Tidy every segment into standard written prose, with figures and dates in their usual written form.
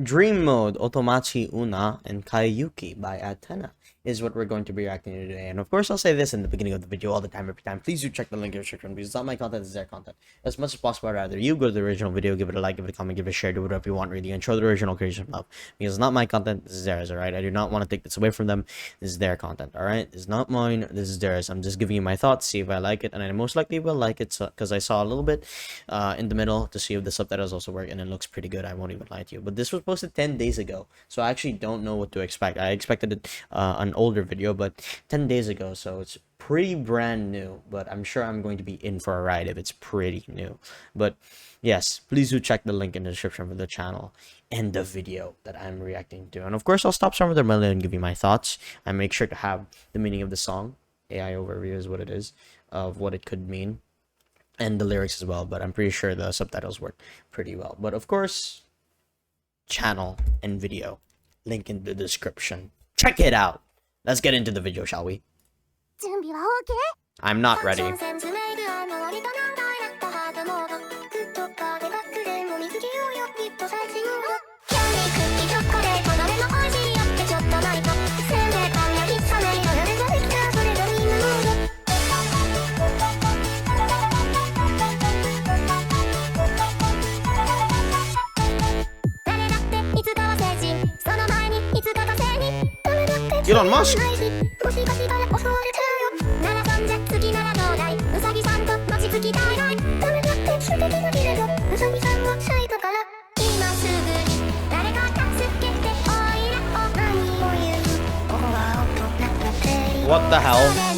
Dream Mode, Otomachi Una, and Kaai Yuki by Atena is what we're going to be reacting to today. And of course, I'll say this in the beginning of the video all the time, every time. Please do check the link in the description because it's not my content, it's their content. As much as possible, I'd rather you go to the original video, give it a like, give it a comment, give it a share, do whatever you want, really, and show the original creation of love. Because it's not my content, this is theirs, alright? I do not want to take this away from them. This is their content, alright? This is not mine, this is theirs. I'm just giving you my thoughts, see if I like it, and I most likely will like it because I saw a little bit in the middle to see if the subtitles also work, and it looks pretty good. I won't even lie to you. But this was posted 10 days ago, so I actually don't know what to expect. I expected it, an older video, but 10 days ago, so it's pretty brand new. But I'm sure I'm going to be in for a ride if it's pretty new. But yes, please do check the link in the description for the channel and the video that I'm reacting to. And of course, I'll stop somewhere there and give you my thoughts. I make sure to have the meaning of the song. AI overview is what it is, of what it could mean, and the lyrics as well, but I'm pretty sure the subtitles work pretty well. But of course, channel and video, link in the description. Check it out. Let's get into the video, shall we? I'm not ready. Elon Musk. What the hell?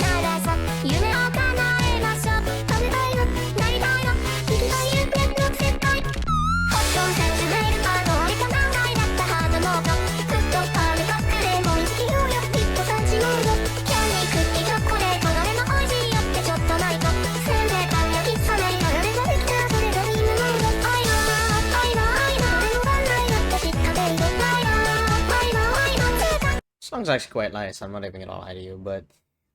Song's actually quite nice, I'm not even gonna lie to you, but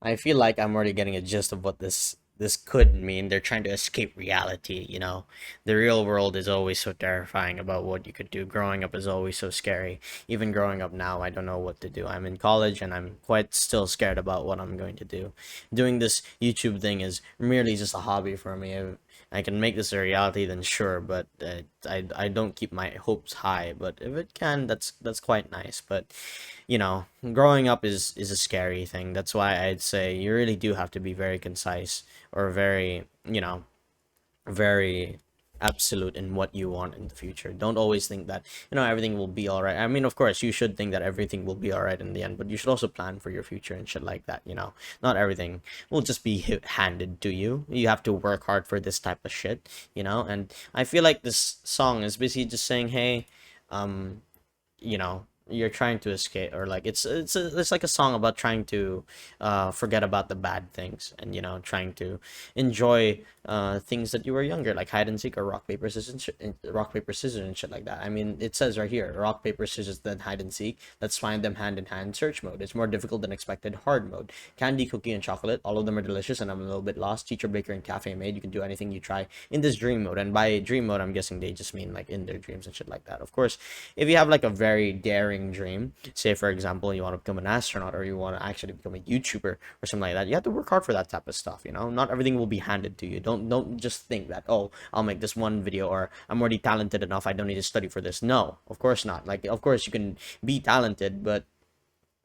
I feel like I'm already getting a gist of what this could mean. They're trying to escape reality, you know. The real world is always so terrifying about what you could do. Growing up is always so scary. Even growing up now, I don't know what to do. I'm in college and I'm quite still scared about what I'm going to do. Doing this YouTube thing is merely just a hobby for me. If I can make this a reality, then sure, but I don't keep my hopes high. But if it can, that's quite nice. But you know, growing up is a scary thing. That's why I'd say you really do have to be very concise or very, you know, very absolute in what you want in the future. Don't always think that, you know, everything will be all right. I mean, of course, you should think that everything will be all right in the end, but you should also plan for your future and shit like that, you know. Not everything will just be handed to you. You have to work hard for this type of shit, you know. And I feel like this song is basically just saying, hey, um, you know, you're trying to escape, or like it's like a song about trying to forget about the bad things, and you know, trying to enjoy things that you were younger, like hide and seek or rock paper scissors, rock paper scissors and shit like that. I mean, it says right here, rock paper scissors then hide and seek, let's find them hand in hand, search mode. It's more difficult than expected, hard mode. Candy, cookie, and chocolate, all of them are delicious, and I'm a little bit lost. Teacher, baker, and cafe maid, you can do anything you try in this dream mode. And by dream mode, I'm guessing they just mean like in their dreams and shit like that. Of course, if you have like a very daring dream, say for example you want to become an astronaut, or you want to actually become a YouTuber or something like that, you have to work hard for that type of stuff, you know. Not everything will be handed to you. Don't just think that, oh, I'll make this one video, or I'm already talented enough, I don't need to study for this. No, of course not. Like, of course you can be talented, but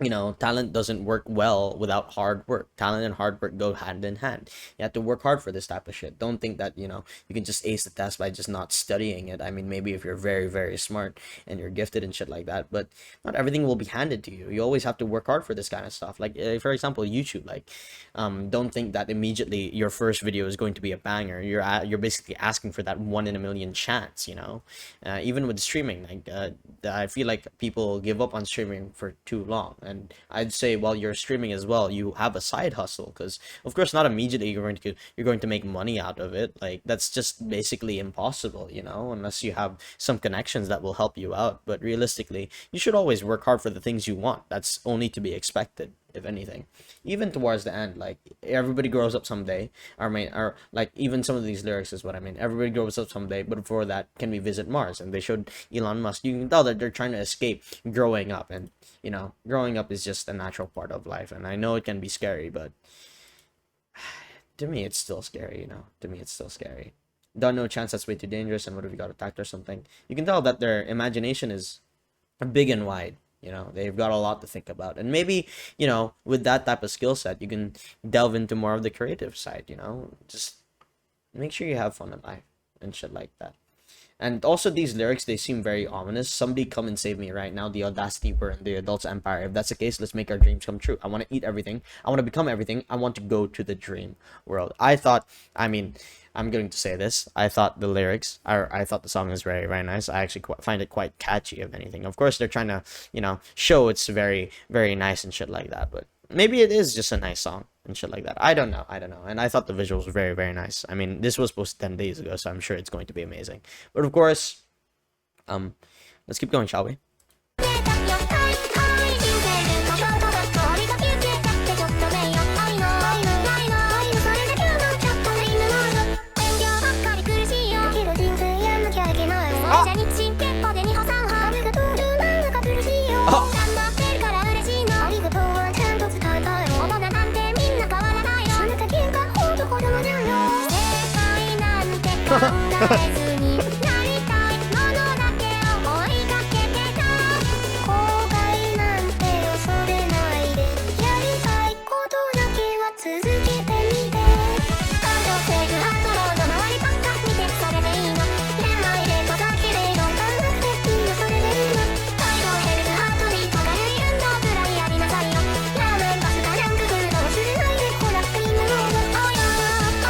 you know, talent doesn't work well without hard work. Talent and hard work go hand in hand. You have to work hard for this type of shit. Don't think that, you know, you can just ace the test by just not studying it. I mean, maybe if you're very, very smart and you're gifted and shit like that, but not everything will be handed to you. You always have to work hard for this kind of stuff. Like, for example, YouTube. Like, don't think that immediately your first video is going to be a banger. You're basically asking for that 1 in a million chance, you know. Even with streaming, like, I feel like people give up on streaming for too long. And I'd say while you're streaming as well, you have a side hustle, because of course not immediately you're going to make money out of it. Like, that's just basically impossible, you know, unless you have some connections that will help you out. But realistically, you should always work hard for the things you want. That's only to be expected. if anything. Even towards the end, like everybody grows up someday. Or like even some of these lyrics is what I mean. Everybody grows up someday, but before that, can we visit Mars? And they showed Elon Musk. You can tell that they're trying to escape growing up, and growing up is just a natural part of life. And I know it can be scary, but to me, it's still scary. To me, it's still scary. Don't know chance that's way too dangerous, and what if we got attacked or something? You can tell that their imagination is big and wide. They've got a lot to think about, and maybe with that type of skill set, you can delve into more of the creative side. Just make sure you have fun in life and shit like that. And also these lyrics, they seem very ominous. Somebody come and save me right now. The audacity, we're in the adult's empire. If that's the case, let's make our dreams come true. I want to eat everything. I want to become everything. I want to go to the dream world. I mean, I'm going to say this. I thought the lyrics, I thought the song was very, very nice. I actually find it quite catchy, if anything. Of course, they're trying to, show it's very, very nice and shit like that. But maybe it is just a nice song and shit like that. I don't know. And I thought the visuals were very, very nice. I mean, this was posted 10 days ago, so I'm sure it's going to be amazing. But of course, let's keep going, shall we?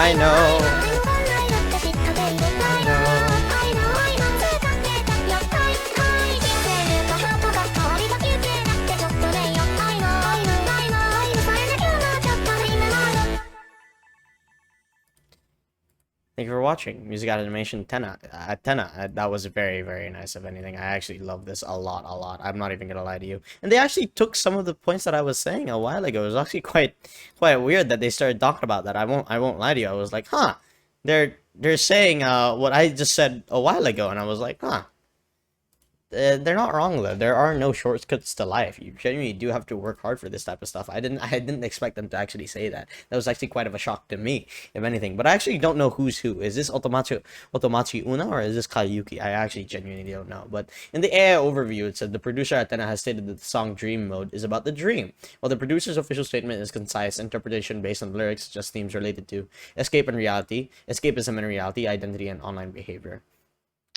I know. Thank you for watching. Music animation Tenna. That was very, very nice, if anything. I actually love this a lot, a lot. I'm not even gonna lie to you. And they actually took some of the points that I was saying a while ago. It was actually quite weird that they started talking about that. I won't lie to you. I was like, huh. They're saying what I just said a while ago, and I was like, huh. They're not wrong though. There are no shortcuts to life. You genuinely do have to work hard for this type of stuff. I didn't expect them to actually say that. That was actually quite of a shock to me, if anything. But I actually don't know who's who. Is this Otomachi Una, or is this Kaai Yuki? I actually genuinely don't know. But in the AI overview, it said the producer Athena has stated that the song Dream Mode is about the dream. While the producer's official statement is concise, interpretation based on the lyrics, just themes related to escape and reality, escapism and reality, identity, and online behavior.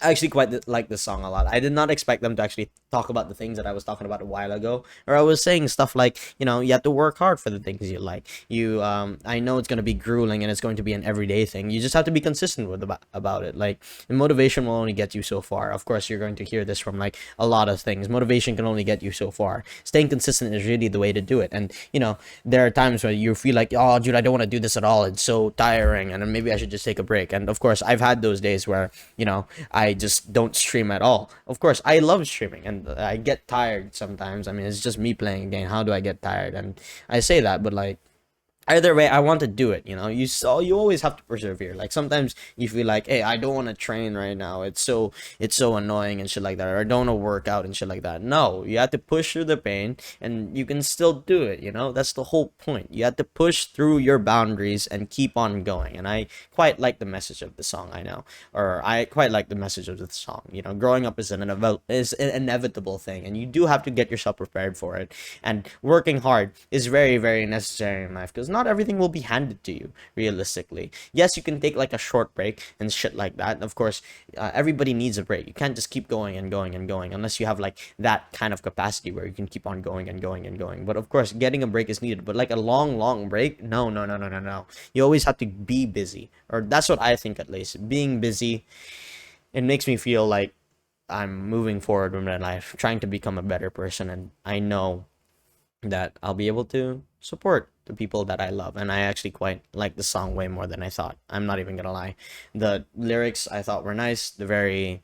I actually quite like this song a lot. I did not expect them to actually talk about the things that I was talking about a while ago. Or I was saying stuff like, you have to work hard for the things you like. I know it's going to be grueling and it's going to be an everyday thing. You just have to be consistent about it. Like, motivation will only get you so far. Of course, you're going to hear this from, like, a lot of things. Motivation can only get you so far. Staying consistent is really the way to do it. And, there are times where you feel like, oh, dude, I don't want to do this at all. It's so tiring. And maybe I should just take a break. And, of course, I've had those days where, I just don't stream at all. Of course, I love streaming, and I get tired sometimes. I mean, it's just me playing a game. How do I get tired? And I say that, but like, either way, I want to do it. You always have to persevere. Like, sometimes you feel like, hey, I don't want to train right now. It's so annoying and shit like that. Or I don't want to work out and shit like that. No, you have to push through the pain, and you can still do it. That's the whole point. You have to push through your boundaries and keep on going. And I quite like the message of the song. I quite like the message of the song. Growing up is an inevitable thing, and you do have to get yourself prepared for it. And working hard is very, very necessary in life, because not everything will be handed to you, realistically. Yes, you can take like a short break and shit like that. Of course, everybody needs a break. You can't just keep going and going and going unless you have like that kind of capacity where you can keep on going and going and going. But of course, getting a break is needed. But like a long break, no. You always have to be busy, or that's what I think, at least. Being busy, it makes me feel like I'm moving forward with my life, trying to become a better person, and I know that I'll be able to support the people that I love. And I actually quite like the song way more than I thought. I'm not even gonna lie. The lyrics I thought were nice. The very,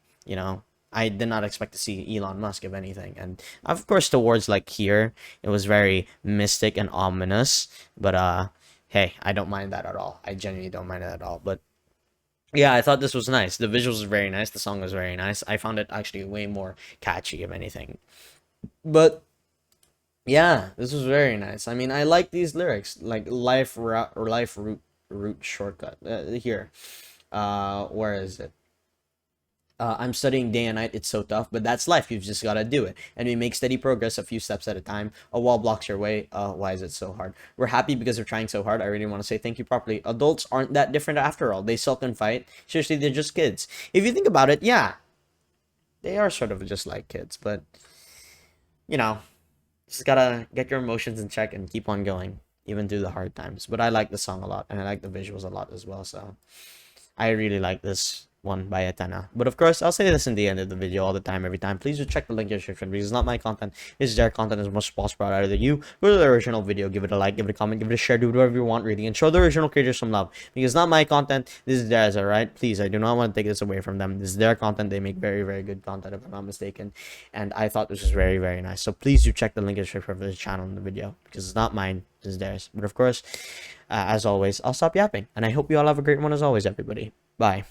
I did not expect to see Elon Musk, if anything. And of course, towards like here, it was very mystic and ominous. But hey, I don't mind that at all. I genuinely don't mind it at all. But yeah, I thought this was nice. The visuals were very nice. The song was very nice. I found it actually way more catchy, if anything. But yeah, this was very nice. I mean, I like these lyrics, like life route or life route shortcut. Here, where is it? I'm studying day and night. It's so tough, but that's life. You've just gotta do it. And we make steady progress, a few steps at a time. A wall blocks your way. Why is it so hard? We're happy because we're trying so hard. I really want to say thank you properly. Adults aren't that different after all. They sulk and fight. Seriously, they're just kids. If you think about it, yeah, they are sort of just like kids, but you know, just gotta get your emotions in check and keep on going, even through the hard times. But I like the song a lot, and I like the visuals a lot as well. So I really like this one by Atena. But of course, I'll say this in the end of the video all the time, every time. Please do check the link in the description because it's not my content. This is their content. As much as possible out of you. Go to the original video, give it a like, give it a comment, give it a share, do whatever you want, really, and show the original creators some love. Because it's not my content, this is theirs, alright? Please, I do not want to take this away from them. This is their content. They make very, very good content, if I'm not mistaken. And I thought this was very, very nice. So please do check the link in the description for the channel in the video because it's not mine, this is theirs. But of course, as always, I'll stop yapping. And I hope you all have a great one as always, everybody. Bye.